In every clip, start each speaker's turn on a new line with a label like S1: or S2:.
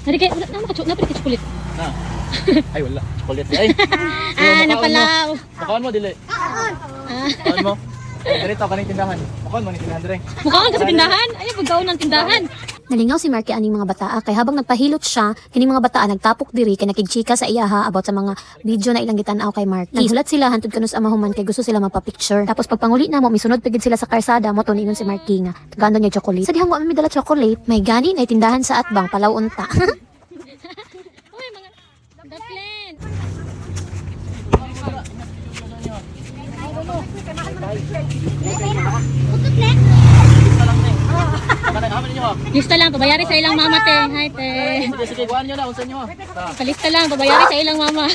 S1: Nari kay napili ka chocolate.
S2: Na. Ay wala. Chocolate ay.
S1: Napalaw.
S2: Makaon mo dili. Makaon mo. Dirito kaning tindahan. Makaon mo ni tindahan dire.
S1: Mukhaan ka sa tindahan. Ay, pagkaon ng tindahan.
S3: Nalingaw si Marky aning mga bataa kay habang nagpahilot siya, kining mga bataa nagtapok diri kay nakigchika sa iyaha about sa mga video na ilang gitan-aw kay Marky. Naghulat sila hantud kanus amahuman kay gusto sila magpa-picture. Tapos pagpanguli na mo misunod pagid sila sa karsada mo tuningon si Marky nga gando niya chocolate. Sa dihang mo mi dala chocolate, may gani na tindahan sa atbang palaw unta.
S1: Uy, mga Duckland. Lista lang, pabayari sa ilang mama, te. Hi, te.
S2: Sige sige kuan niyo na unsa niyo.
S1: Palista lang, pabayari sa ilang mama.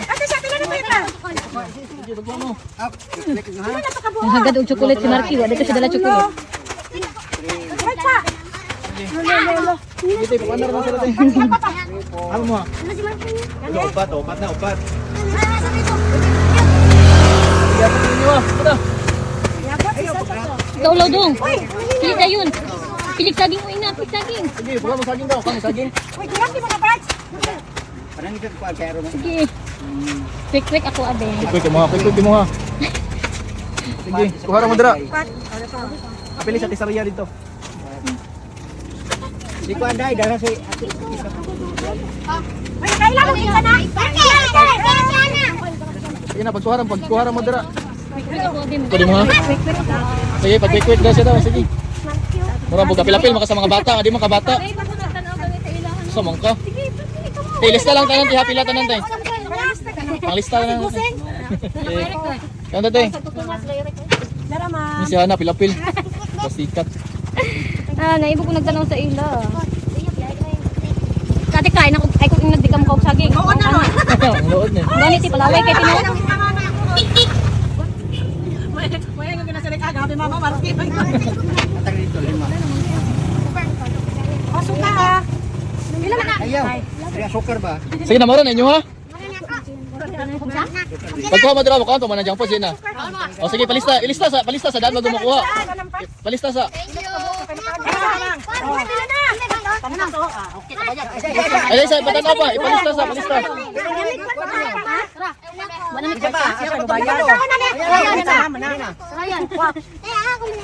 S4: Ate, siya pila na pita.
S2: Sige dugmo mo.
S1: Nahagad og chocolate si Marky, wa dito siya dala chocolate.
S2: Dito kuan na ra sila tay. Ano mo? Upat na upat. Iya niyo. Ano?
S1: Ikaw law dong. Pilik na yun. Pilik saging mo ina, pilik saging.
S2: Sige, buka mo saging daw, kamo saging.
S4: Uy, kulang di mga parts.
S2: Parang ito kuan kay ro.
S1: Sige. Quick ako abe.
S2: Quick mo ha. Sige, kuha ra mo dira. Apili sa tisariya dito. Di ko anday dara si
S4: Uy, kailan mo kita na?
S2: sige na pagkuha mo dira.
S1: Quick ako abe.
S2: Pwede mo ha? Sige, pag-quick daw siya daw, sige. Mura mo kapilapil maka sa mga bata, di man ka bata. Sa man ka. Okay, lista lang tanan ti pila tanan tay. Panglista na. Kan tay. Ni si Hana pilapil. Pasikat.
S1: Naibo ko nagtanaw sa ila. Kati kain ako ay kung inad di ka mukha saging. Oo na.
S2: Ang lood ni.
S1: Ganit ti palaway kay tino.
S4: Wala nga ginasalit agabi mama Marky. Pasok na ha. Pila na?
S5: Ayaw. Kaya sukar ba?
S2: Sige na maro na inyo ha. Pagkuha mo dira mo kanto man nandiyan po sina. O sige palista sa daan magumukuha. Palista sa. Ay sa patanaw pa, ipalista sa palista.
S4: Ayan. 1, 2,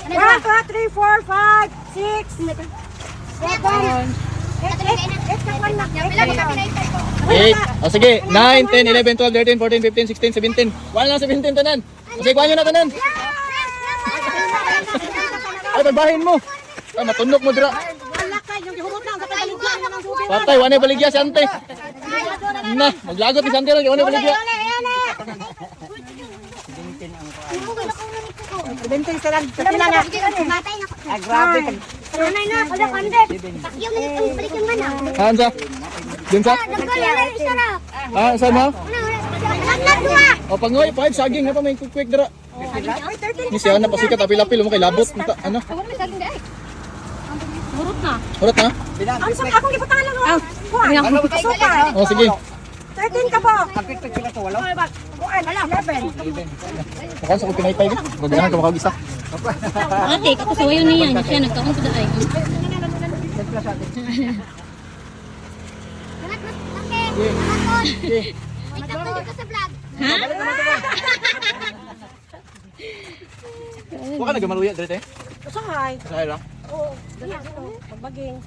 S4: 3, 4, 5, 6, 7,
S2: 8. O sige, 9, 10, 11, 12, 13, 14, 15, 16, 17. Wala lang 17 tanan. O sige, kuha nyo na tanan. Ay, pagbahin mo. Ay, matunok mo dira. Patay, wala baligya si Ante. Na, maglagot ni Santi lang, wala baligya.
S4: Bentin sa lang. Pila na?
S5: Ay, grabe.
S4: Nanay na, wala kande.
S6: Yung balik yung mana.
S2: Haan sa? Dun sa? Ah, saan mo? O, pangoy, 5, saging. Nga pa may quick dira. Ni siya na pasikat, apil-apil mo kay labot. Ano?
S1: Hurot na.
S2: Hurot na?
S4: Ang sa akong iputangan lang. Kuha. Super.
S2: O, sige.
S4: 13 ka po.
S5: Pag-quick sila to, wala?
S4: Kuha, 11.
S2: Mukhang sa kong pinaypay. Gaganahan ka makag-isa.
S1: Ate, ako sa wayo niya. Siya nagkaon sa daay. Ha?
S2: Huwag ka nagamaluya, direte.
S4: Usahay.
S2: Saan lang?
S4: Oo. Pagbaging.